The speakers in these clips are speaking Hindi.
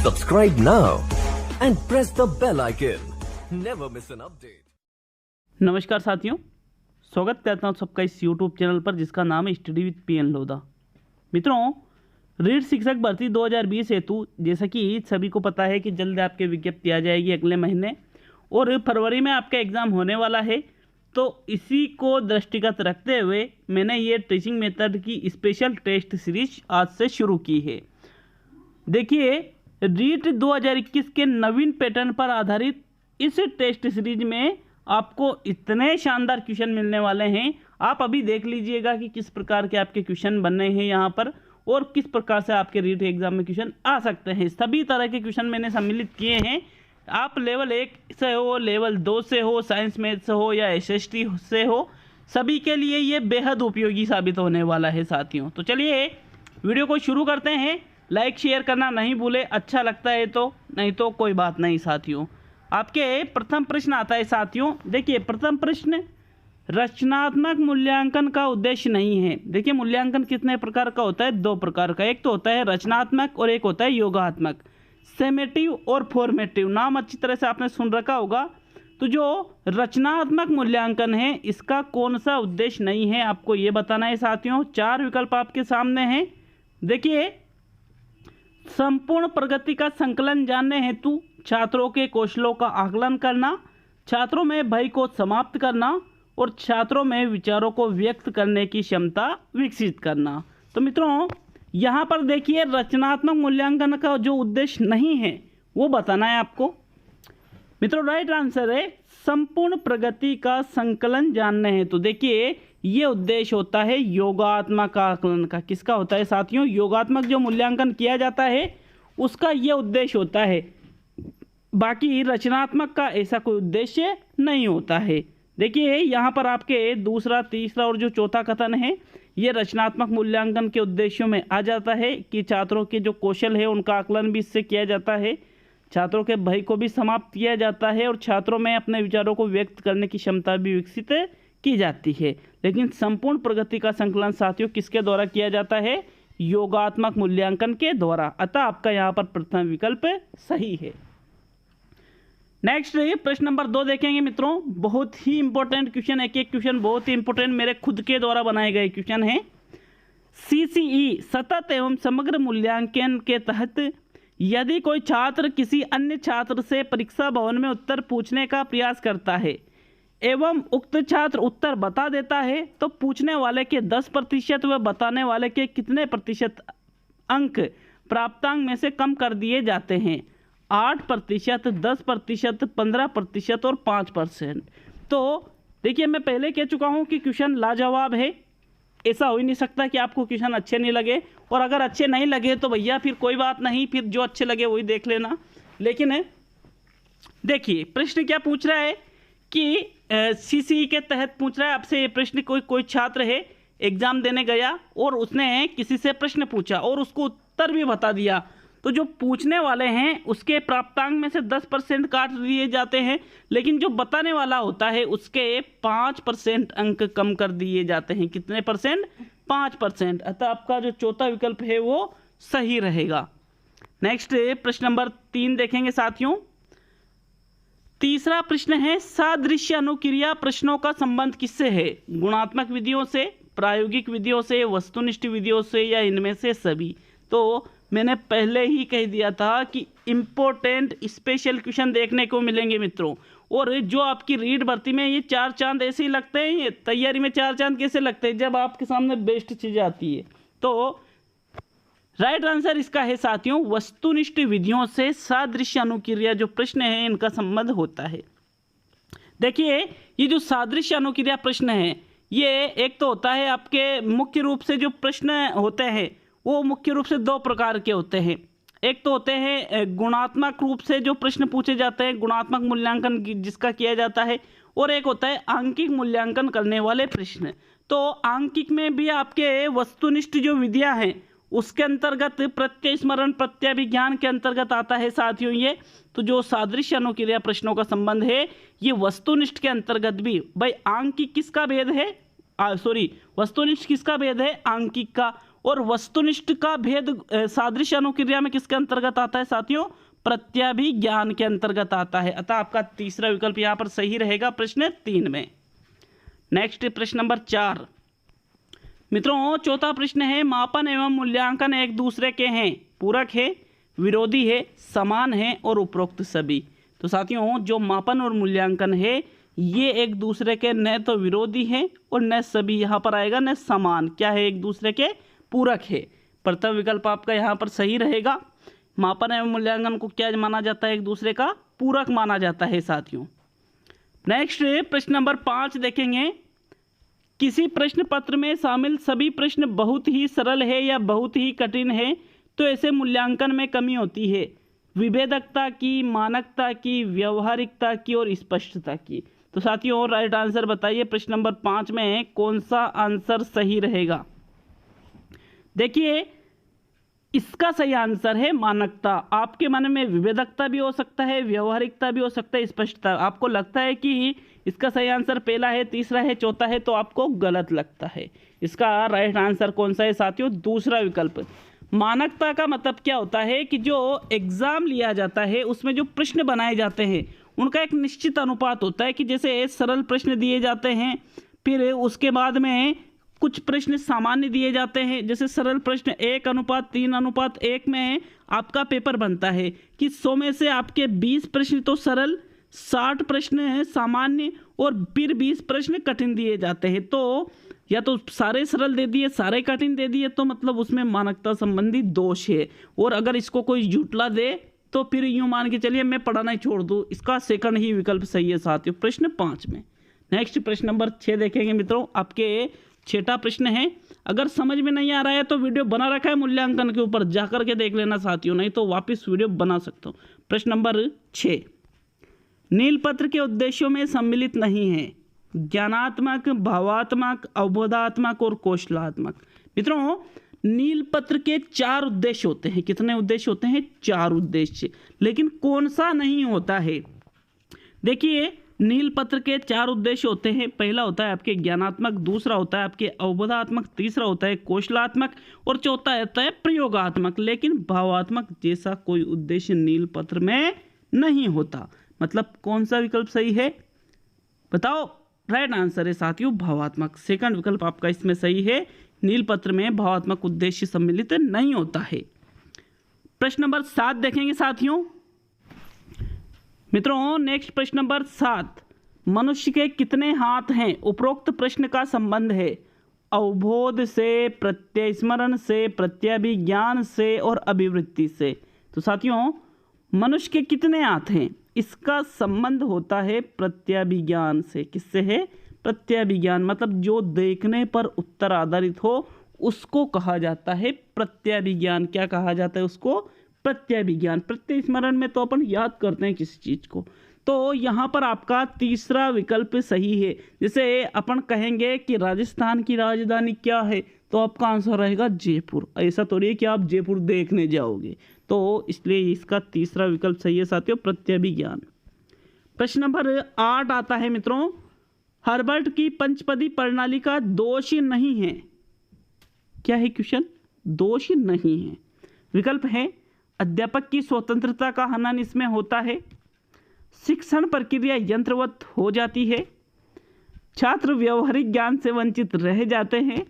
Subscribe now and press the bell icon. Never miss an update. नमस्कार साथियों, स्वागत करता हूं सबका इस YouTube चैनल पर जिसका नाम है स्टडी विद पीएन लोधा। मित्रों, रीड शिक्षक भर्ती 2020 हेतु जैसा कि सभी को पता है कि जल्द आपके विज्ञप्ति आ जाएगी अगले महीने और फरवरी में आपका एग्ज़ाम होने वाला है। तो इसी को दृष्टिगत रखते हुए मैंने ये टीचिंग मेथड की स्पेशल टेस्ट सीरीज आज से शुरू की है। देखिए, रीट 2021 के नवीन पैटर्न पर आधारित इस टेस्ट सीरीज में आपको इतने शानदार क्वेश्चन मिलने वाले हैं। आप अभी देख लीजिएगा कि किस प्रकार के आपके क्वेश्चन बनने हैं यहाँ पर और किस प्रकार से आपके रीट एग्जाम में क्वेश्चन आ सकते हैं। सभी तरह के क्वेश्चन मैंने सम्मिलित किए हैं। आप लेवल 1 से हो, लेवल 2 से हो, साइंस मैथ से हो या एसएसटी से हो, सभी के लिए ये बेहद उपयोगी साबित होने वाला है साथियों। तो चलिए वीडियो को शुरू करते हैं। लाइक शेयर करना नहीं भूले, अच्छा लगता है तो, नहीं तो कोई बात नहीं साथियों। आपके प्रथम प्रश्न आता है साथियों। देखिए, प्रथम प्रश्न, रचनात्मक मूल्यांकन का उद्देश्य नहीं है। देखिए, मूल्यांकन कितने प्रकार का होता है? 2 प्रकार का। एक तो होता है रचनात्मक और एक होता है योगात्मक। सेमेटिव और फॉर्मेटिव, नाम अच्छी तरह से आपने सुन रखा होगा। तो जो रचनात्मक मूल्यांकन है इसका कौन सा उद्देश्य नहीं है आपको ये बताना है साथियों। 4 विकल्प आपके सामने हैं। देखिए, संपूर्ण प्रगति का संकलन जानने हेतु छात्रों के कौशलों का आकलन करना, छात्रों में भय को समाप्त करना और छात्रों में विचारों को व्यक्त करने की क्षमता विकसित करना। तो मित्रों, यहाँ पर देखिए, रचनात्मक मूल्यांकन का जो उद्देश्य नहीं है वो बताना है आपको। मित्रों, राइट आंसर है संपूर्ण प्रगति का संकलन जानने हैं। तो देखिए, ये उद्देश्य होता है योगात्मक आकलन का। किसका होता है साथियों? योगात्मक जो मूल्यांकन किया जाता है उसका ये उद्देश्य होता है। बाकी रचनात्मक का ऐसा कोई उद्देश्य नहीं होता है। देखिए, यहाँ पर आपके दूसरा, तीसरा और जो चौथा कथन है ये रचनात्मक मूल्यांकन के उद्देश्यों में आ जाता है कि छात्रों के जो कौशल है उनका आकलन भी इससे किया जाता है, छात्रों के भय को भी समाप्त किया जाता है और छात्रों में अपने विचारों को व्यक्त करने की क्षमता भी विकसित की जाती है। लेकिन संपूर्ण प्रगति का संकलन साथियों किसके द्वारा किया जाता है? योगात्मक मूल्यांकन के द्वारा। अतः आपका यहाँ पर प्रथम विकल्प सही है। नेक्स्ट प्रश्न नंबर 2 देखेंगे मित्रों। बहुत ही इंपॉर्टेंट क्वेश्चन, एक एक क्वेश्चन बहुत ही इंपॉर्टेंट मेरे खुद के द्वारा बनाए गए क्वेश्चन है। सीसीई सतत एवं समग्र मूल्यांकन के तहत यदि कोई छात्र किसी अन्य छात्र से परीक्षा भवन में उत्तर पूछने का प्रयास करता है एवं उक्त छात्र उत्तर बता देता है तो पूछने वाले के 10% व बताने वाले के कितने प्रतिशत अंक प्राप्तांक में से कम कर दिए जाते हैं? 8%, 10%, 15% और 5%। तो देखिए, मैं पहले कह चुका हूं कि क्वेश्चन लाजवाब है। ऐसा हो ही नहीं सकता कि आपको क्वेश्चन अच्छे नहीं लगे, और अगर अच्छे नहीं लगे तो भैया फिर कोई बात नहीं, फिर जो अच्छे लगे वही देख लेना। लेकिन देखिए, प्रश्न क्या पूछ रहा है कि सीसीई के तहत पूछ रहा है आपसे ये प्रश्न। कोई छात्र है, एग्जाम देने गया और उसने किसी से प्रश्न पूछा और उसको उत्तर भी बता दिया। तो जो पूछने वाले हैं उसके प्राप्तांक में से 10% काट दिए जाते हैं, लेकिन जो बताने वाला होता है उसके 5% अंक कम कर दिए जाते हैं। कितने परसेंट? 5%। अतः आपका जो चौथा विकल्प है वो सही रहेगा। नेक्स्ट प्रश्न नंबर 3 देखेंगे साथियों। तीसरा प्रश्न है, सादृश्य अनुक्रिया प्रश्नों का संबंध किससे है? गुणात्मक विधियों से, प्रायोगिक विधियों से, वस्तुनिष्ठ विधियों से या इनमें से सभी? तो मैंने पहले ही कह दिया था कि इम्पोर्टेंट स्पेशल क्वेश्चन देखने को मिलेंगे मित्रों। और जो आपकी रीड भर्ती में ये 4 चांद ऐसे ही लगते हैं, ये तैयारी में 4 चांद कैसे लगते हैं? जब आपके सामने बेस्ट चीज़ आती है। तो राइट आंसर इसका है साथियों, वस्तुनिष्ठ विधियों से सादृश्य अनुक्रिया जो प्रश्न है इनका संबंध होता है। देखिए, ये जो सादृश्य अनुक्रिया प्रश्न है ये एक तो होता है आपके मुख्य रूप से जो प्रश्न होते हैं वो मुख्य रूप से 2 प्रकार के होते हैं। एक तो होते हैं गुणात्मक रूप से जो प्रश्न पूछे जाते हैं, गुणात्मक मूल्यांकन जिसका किया जाता है, और एक होता है आंकिक मूल्यांकन करने वाले प्रश्न। तो आंकिक में भी आपके वस्तुनिष्ठ जो विधियां हैं उसके अंतर्गत प्रत्यय स्मरण, प्रत्यभिज्ञान के अंतर्गत आता है साथियों ये। तो जो सादृश्य अनुक्रिया प्रश्नों का संबंध है ये वस्तुनिष्ठ के अंतर्गत भी। भाई आंकिक किसका भेद है? वस्तुनिष्ठ किसका भेद है? आंकिक का। और वस्तुनिष्ठ का भेद सादृश्य अनुक्रिया में किसके अंतर्गत आता है साथियों? प्रत्याभिज्ञान के अंतर्गत आता है। अतः आपका तीसरा विकल्प यहाँ पर सही रहेगा प्रश्न 3 में। नेक्स्ट प्रश्न नंबर 4 मित्रों, चौथा प्रश्न है मापन एवं मूल्यांकन एक दूसरे के हैं, पूरक है, विरोधी है, समान है और उपरोक्त सभी। तो साथियों जो मापन और मूल्यांकन है ये एक दूसरे के न तो विरोधी है और न सभी यहाँ पर आएगा, न समान, क्या है, एक दूसरे के पूरक है। प्रथम विकल्प आपका यहाँ पर सही रहेगा। मापन एवं मूल्यांकन को क्या माना जाता है? एक दूसरे का पूरक माना जाता है साथियों। नेक्स्ट प्रश्न नंबर 5 देखेंगे, किसी प्रश्न पत्र में शामिल सभी प्रश्न बहुत ही सरल है या बहुत ही कठिन है तो ऐसे मूल्यांकन में कमी होती है, विभेदकता की, मानकता की, व्यवहारिकता की और स्पष्टता की। तो साथियों राइट आंसर बताइए प्रश्न नंबर 5 में कौन सा आंसर सही रहेगा? देखिए इसका सही आंसर है मानकता। आपके मन में विभेदकता भी हो सकता है, व्यवहारिकता भी हो सकता है, स्पष्टता। आपको लगता है कि इसका सही आंसर पहला है, तीसरा है, चौथा है, तो आपको गलत लगता है। इसका राइट आंसर कौन सा है साथियों? दूसरा विकल्प। मानकता का मतलब क्या होता है कि जो एग्जाम लिया जाता है उसमें जो प्रश्न बनाए जाते हैं उनका एक निश्चित अनुपात होता है कि जैसे सरल प्रश्न दिए जाते हैं, फिर उसके बाद में कुछ प्रश्न सामान्य दिए जाते हैं। जैसे सरल प्रश्न 1:3:1 में आपका पेपर बनता है कि 100 में से आपके 20 प्रश्न तो सरल, 60 प्रश्न है सामान्य और फिर 20 प्रश्न कठिन दिए जाते हैं। तो या तो सारे सरल दे दिए, सारे कठिन दे दिए, तो मतलब उसमें मानकता संबंधी दोष है। और अगर इसको कोई झूठला दे तो फिर यूँ मान के चलिए मैं पढ़ाना ही छोड़ दूँ। इसका सेकंड ही विकल्प सही है साथियों प्रश्न 5 में। नेक्स्ट प्रश्न नंबर 6 देखेंगे मित्रों, आपके 6ठा प्रश्न है। अगर समझ में नहीं आ रहा है तो वीडियो बना रखा है मूल्यांकन के ऊपर, जाकर के देख लेना साथियों, नहीं तो वापस वीडियो बना सकता हूँ। प्रश्न नंबर 6, नीलपत्र के उद्देश्यों में सम्मिलित नहीं है ज्ञानात्मक, भावात्मक, अवबोधात्मक और कौशलात्मक। मित्रों नीलपत्र के 4 उद्देश्य होते हैं। कितने उद्देश्य होते हैं? 4 उद्देश्य। लेकिन कौन सा नहीं होता है? देखिए नीलपत्र के 4 उद्देश्य होते हैं। पहला होता है आपके ज्ञानात्मक, दूसरा होता है आपके अवबोधात्मक, तीसरा होता है कौशलात्मक और चौथा होता है प्रयोगात्मक। लेकिन भावात्मक जैसा कोई उद्देश्य नीलपत्र में नहीं होता। मतलब कौन सा विकल्प सही है बताओ? राइट आंसर है साथियों भावात्मक। सेकंड विकल्प आपका इसमें सही है। नीलपत्र में भावात्मक उद्देश्य सम्मिलित नहीं होता है। प्रश्न नंबर 7 देखेंगे साथियों। मित्रों नेक्स्ट प्रश्न नंबर 7, मनुष्य के कितने हाथ हैं? उपरोक्त प्रश्न का संबंध है अवबोध से, प्रत्ययस्मरण से, प्रत्यभिज्ञान से और अभिवृत्ति से। तो साथियों मनुष्य के कितने हाथ हैं? इसका संबंध होता है प्रत्यभिज्ञान से। किससे है? प्रत्यभिज्ञान। मतलब जो देखने पर उत्तर आधारित हो उसको कहा जाता है प्रत्यभिज्ञान। क्या कहा जाता है उसको? प्रत्यभिज्ञान। प्रत्यय स्मरण में तो अपन याद करते हैं किसी चीज को। तो यहाँ पर आपका तीसरा विकल्प सही है। जैसे अपन कहेंगे कि राजस्थान की राजधानी क्या है, तो आपका आंसर रहेगा जयपुर। ऐसा तो नहीं है कि आप जयपुर देखने जाओगे। तो इसलिए इसका तीसरा विकल्प सही है साथियों प्रत्यभिज्ञान। प्रश्न नंबर 8 आता है मित्रों, हर्बर्ट की पंचपदी प्रणाली का दोष नहीं है। क्या है क्वेश्चन? दोष नहीं है। विकल्प है अध्यापक की स्वतंत्रता का हनन इसमें होता है, शिक्षण प्रक्रिया यंत्रवत हो जाती है, छात्र व्यवहारिक ज्ञान से वंचित रह जाते हैं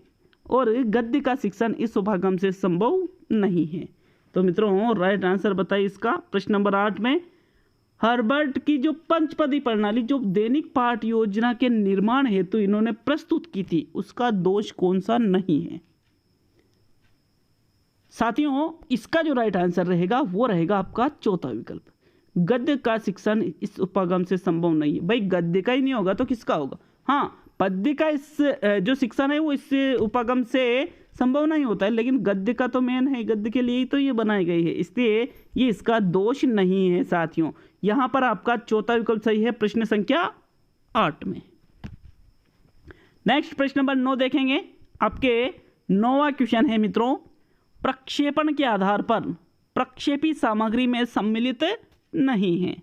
और गद्य का शिक्षण इस उपागम से संभव नहीं है। तो मित्रों राइट आंसर बताइए इसका। प्रश्न नंबर 8 में हर्बर्ट की जो पंचपदी प्रणाली जो दैनिक पाठ योजना के निर्माण हेतु इन्होंने प्रस्तुत की थी उसका दोष कौन सा नहीं है? साथियों इसका जो राइट आंसर रहेगा वो रहेगा आपका चौथा विकल्प, गद्य का शिक्षण इस उपागम से संभव नहीं है। भाई गद्य का ही नहीं होगा तो किसका होगा? हाँ पद्य का इस जो शिक्षण है वो इस उपागम से संभव नहीं होता है, लेकिन गद्य का तो मेन है, गद्य के लिए ही तो ये बनाई गई है, इसलिए ये इसका दोष नहीं है साथियों। यहाँ पर आपका चौथा विकल्प सही है प्रश्न संख्या 8 में। नेक्स्ट प्रश्न नंबर 9 देखेंगे। आपके 9वां क्वेश्चन है मित्रों, प्रक्षेपण के आधार पर प्रक्षेपी सामग्री में सम्मिलित नहीं है।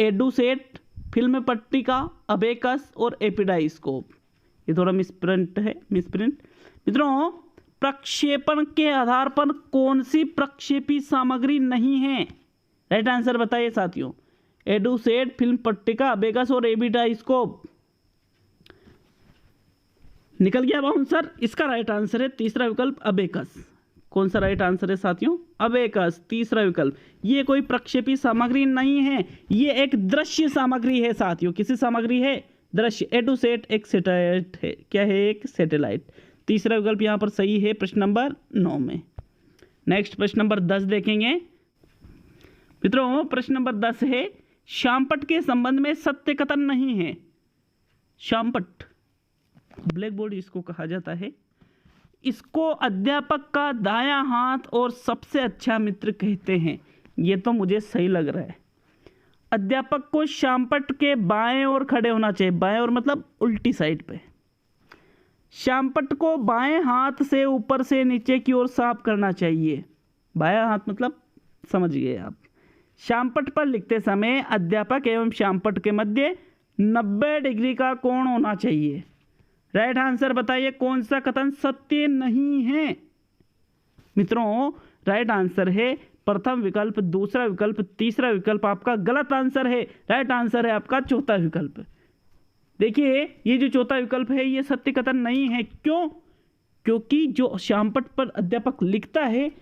एडुसेट, फिल्म पट्टिका, अबेकस और एपिडाइस्कोप। ये थोड़ा मिसप्रिंट है। मित्रों प्रक्षेपण के आधार पर कौन सी प्रक्षेपी सामग्री नहीं है? राइट आंसर बताइए साथियों। एडुसेट, फिल्म पट्टिका, अबेकस और एबिटाइस्कोप। निकल गया बाउंसर। इसका राइट आंसर है तीसरा विकल्प अबेकस। कौन सा राइट आंसर है साथियों? अबेकस, तीसरा विकल्प। ये कोई प्रक्षेपी सामग्री नहीं है, ये एक दृश्य सामग्री है साथियों। किसी सामग्री है? दृश्य। एडुसेट एक सैटेलाइट है। क्या है? एक सैटेलाइट। तीसरा विकल्प यहाँ पर सही है प्रश्न नंबर 9 में। नेक्स्ट प्रश्न नंबर 10 देखेंगे मित्रों। प्रश्न नंबर 10 है, शामपट्ट के संबंध में सत्य कथन नहीं है। शामपट्ट, ब्लैक बोर्ड इसको कहा जाता है। इसको अध्यापक का दायां हाथ और सबसे अच्छा मित्र कहते हैं। ये तो मुझे सही लग रहा है। अध्यापक को शामपट्ट के बाएं ओर खड़े होना चाहिए। बाएं ओर मतलब उल्टी साइड पे। शामपट्ट को बाएं हाथ से ऊपर से नीचे की ओर साफ करना चाहिए। बायां हाथ मतलब समझ गए आप। शामपट्ट पर लिखते समय अध्यापक एवं शामपट्ट के मध्य 90 डिग्री का कोण होना चाहिए। राइट आंसर बताइए, कौन सा कथन सत्य नहीं है? मित्रों राइट आंसर है प्रथम विकल्प, दूसरा विकल्प, तीसरा विकल्प आपका गलत आंसर है। राइट आंसर है आपका चौथा विकल्प। देखिए ये जो चौथा विकल्प है ये सत्य कथन नहीं है। क्यों? क्योंकि जो शामपट्ट पर अध्यापक लिखता है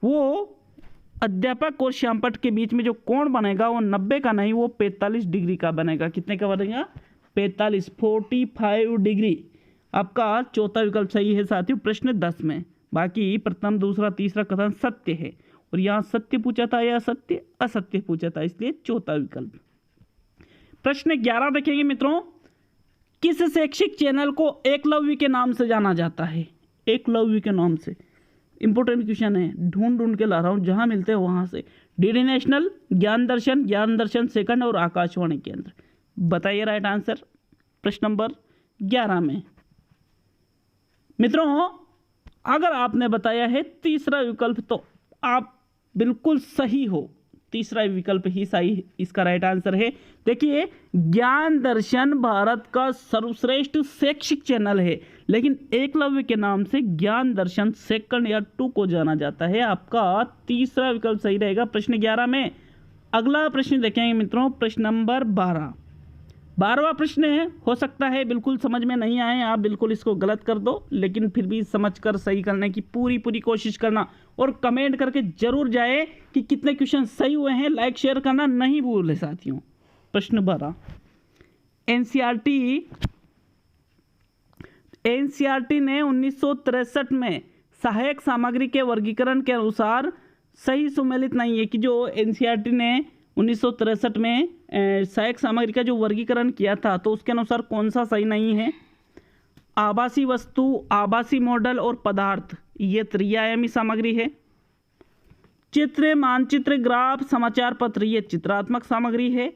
वो अध्यापक और शामपट्ट के बीच में जो कोण बनेगा वो 90 का नहीं, वो 45 डिग्री का बनेगा। कितने का बनेगा? 45 डिग्री। आपका चौथा विकल्प सही है साथियों प्रश्न 10 में। बाकी प्रथम, दूसरा, तीसरा कथन सत्य है और यहाँ सत्य पूछा था या सत्य असत्य पूछा था, इसलिए चौथा विकल्प। प्रश्न 11 देखेंगे मित्रों। किस शैक्षिक चैनल को एकलव्य के नाम से जाना जाता है? एकलव्य के नाम से। इंपॉर्टेंट क्वेश्चन है, ढूंढ के ला रहा हूँ, जहां मिलते हैं वहां से। डीडी नेशनल, ज्ञान दर्शन सेकंड और आकाशवाणी केंद्र। बताइए राइट आंसर प्रश्न नंबर 11 में। मित्रों अगर आपने बताया है तीसरा विकल्प तो आप बिल्कुल सही हो। तीसरा विकल्प ही सही इसका राइट आंसर है। देखिए ज्ञान दर्शन भारत का सर्वश्रेष्ठ शैक्षिक चैनल है, लेकिन एकलव्य के नाम से ज्ञान दर्शन सेकंड या 2 को जाना जाता है। आपका तीसरा विकल्प सही रहेगा प्रश्न 11 में। अगला प्रश्न देखेंगे मित्रों, प्रश्न नंबर 12। 12वां प्रश्न है, हो सकता है बिल्कुल समझ में नहीं आए, आप बिल्कुल इसको गलत कर दो, लेकिन फिर भी समझकर सही करने की पूरी कोशिश करना और कमेंट करके जरूर जाए कि कितने क्वेश्चन सही हुए हैं। लाइक शेयर करना नहीं भूले साथियों। प्रश्न 12, एनसीईआरटी ने 1963 में सहायक सामग्री के वर्गीकरण के अनुसार सही सुमेलित नहीं है। कि जो एनसीईआरटी ने 1963 में सहायक सामग्री का जो वर्गीकरण किया था तो उसके अनुसार कौन सा सही नहीं है? आभासी वस्तु, आभासी मॉडल और पदार्थ, ये त्रिआयामी सामग्री है। चित्र, मानचित्र, ग्राफ, समाचार पत्र, ये चित्रात्मक सामग्री है।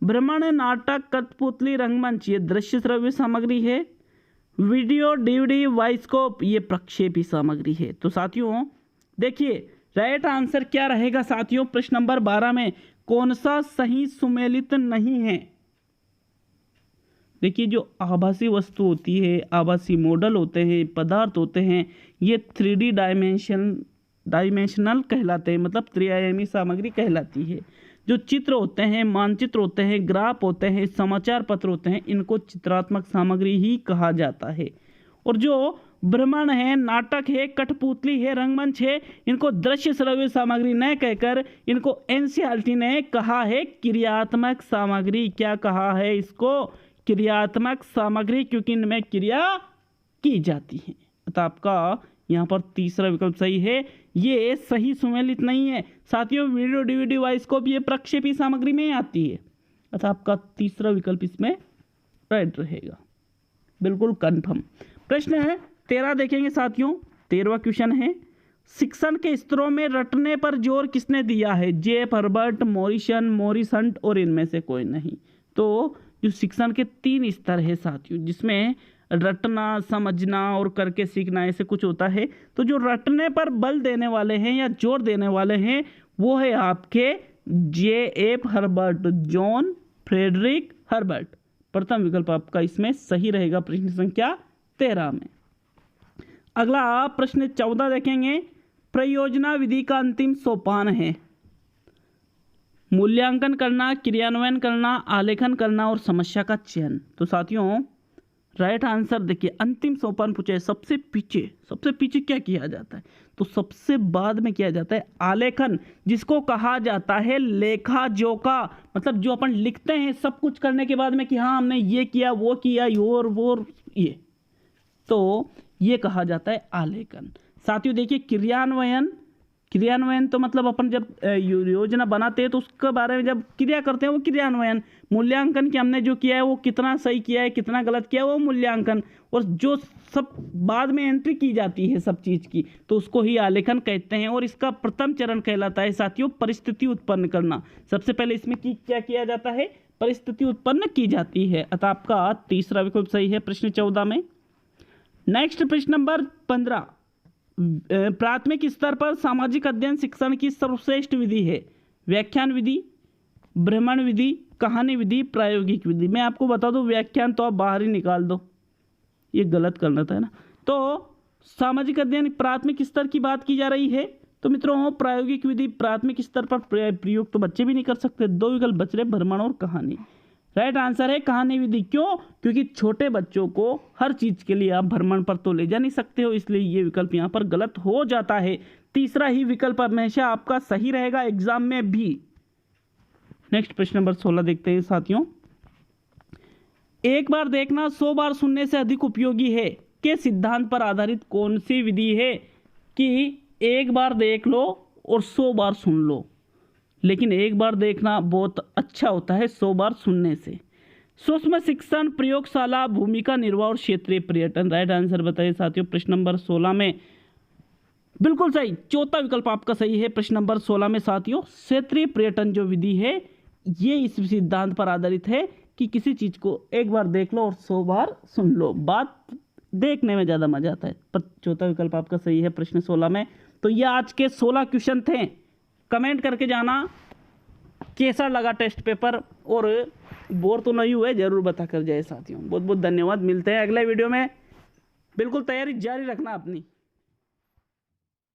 भ्रमण, नाटक, कठपुतली, रंगमंच, ये दृश्य श्रव्य सामग्री है। वीडियो, डीवीडी, बाइस्कोप, ये प्रक्षेपी सामग्री है। तो साथियों देखिए राइट आंसर क्या रहेगा साथियों प्रश्न नंबर 12 में, कौन सा सही सुमेलित नहीं है? देखिए जो आभासी वस्तु होती है, आभासी मॉडल होते हैं, पदार्थ होते हैं, ये 3D डायमेंशनल कहलाते हैं, मतलब त्रिआयामी सामग्री कहलाती है। जो चित्र होते हैं, मानचित्र होते हैं, ग्राफ होते हैं, समाचार पत्र होते हैं, इनको चित्रात्मक सामग्री ही कहा जाता है। और जो भ्रमण है, नाटक है, कठपुतली है, रंगमंच है, इनको दृश्य श्रव्य सामग्री न कहकर इनको एनसीईआरटी ने कहा है क्रियात्मक सामग्री। क्या कहा है इसको? क्रियात्मक सामग्री, क्योंकि इनमें क्रिया की जाती है। अतः आपका यहाँ पर तीसरा विकल्प सही है, ये सही सुमेलित नहीं है। साथियों वीडियो, डीवीडी, बाइस्कोप, ये प्रक्षेपी सामग्री में आती है। अतः आपका तीसरा विकल्प इसमें राइट रहेगा, बिल्कुल कंफर्म। प्रश्न है 13 देखेंगे साथियों। 13वां क्वेश्चन है, शिक्षण के स्तरों में रटने पर जोर किसने दिया है? जेफ, हर्बर्ट, मॉरिसन और इनमें से कोई नहीं। तो जो शिक्षण के 3 स्तर है साथियों, जिसमें रटना, समझना और करके सीखना ऐसे कुछ होता है। तो जो रटने पर बल देने वाले हैं या जोर देने वाले हैं वो है आपके JF Herbert, John Frederick Herbert. प्रथम विकल्प आपका इसमें सही रहेगा प्रश्न संख्या 13 में। अगला प्रश्न 14 देखेंगे। प्रयोजना विधि का अंतिम सोपान है मूल्यांकन करना, क्रियान्वयन करना, आलेखन करना और समस्या का चयन। तो साथियों राइट आंसर देखिए, अंतिम सोपान पूछे है, सबसे पीछे क्या किया जाता है? तो सबसे बाद में किया जाता है आलेखन, जिसको कहा जाता है लेखा जोखा। मतलब जो अपन लिखते हैं सब कुछ करने के बाद में कि हाँ हमने ये किया, वो किया, और वो ये, तो ये कहा जाता है आलेखन। साथियों देखिए क्रियान्वयन तो मतलब अपन जब योजना बनाते हैं तो उसके बारे में जब क्रिया करते हैं वो क्रियान्वयन। मूल्यांकन कि हमने जो किया है वो कितना सही किया है, कितना गलत किया है, वो मूल्यांकन। और जो सब बाद में एंट्री की जाती है सब चीज़ की, तो उसको ही आलेखन कहते हैं। और इसका प्रथम चरण कहलाता है साथियों परिस्थिति उत्पन्न करना। सबसे पहले इसमें क्या किया जाता है? परिस्थिति उत्पन्न की जाती है। अतः आपका तीसरा विकल्प सही है प्रश्न 14 में। नेक्स्ट प्रश्न नंबर 15। प्राथमिक स्तर पर सामाजिक अध्ययन शिक्षण की सर्वश्रेष्ठ विधि है? व्याख्यान विधि, भ्रमण विधि, कहानी विधि, प्रायोगिक विधि। मैं आपको बता दूं व्याख्यान तो आप बाहर ही निकाल दो, ये गलत करना था ना। तो सामाजिक अध्ययन प्राथमिक स्तर की बात की जा रही है। तो मित्रों प्रायोगिक विधि प्राथमिक स्तर पर प्रयोग तो बच्चे भी नहीं कर सकते। दो विकल्प बच रहे, भ्रमण और कहानी। राइट आंसर है कहानी विधि। क्यों? क्योंकि छोटे बच्चों को हर चीज के लिए आप भ्रमण पर तो ले जा नहीं सकते हो, इसलिए ये विकल्प यहाँ पर गलत हो जाता है। तीसरा ही विकल्प हमेशा आपका सही रहेगा एग्जाम में भी। नेक्स्ट प्रश्न नंबर 16 देखते हैं साथियों। एक बार देखना 100 बार सुनने से अधिक उपयोगी है के सिद्धांत पर आधारित कौन सी विधि है? कि एक बार देख लो और 100 बार सुन लो, लेकिन एक बार देखना बहुत अच्छा होता है 100 बार सुनने से। सूक्ष्म शिक्षण, प्रयोगशाला, भूमिका निर्वाह और क्षेत्रीय पर्यटन। राइट आंसर बताइए साथियों प्रश्न नंबर 16 में। बिल्कुल सही, चौथा विकल्प आपका सही है प्रश्न नंबर 16 में साथियों। क्षेत्रीय पर्यटन जो विधि है ये इस सिद्धांत पर आधारित है कि किसी चीज को एक बार देख लो और 100 बार सुन लो। बात देखने में ज्यादा मजा आता है। पर चौथा विकल्प आपका सही है प्रश्न 16 में। तो ये आज के 16 क्वेश्चन थे। कमेंट करके जाना कैसा लगा टेस्ट पेपर, और बोर तो नहीं हुए जरूर बता कर जाए साथियों। बहुत बहुत धन्यवाद। मिलते हैं अगले वीडियो में। बिल्कुल तैयारी जारी रखना अपनी।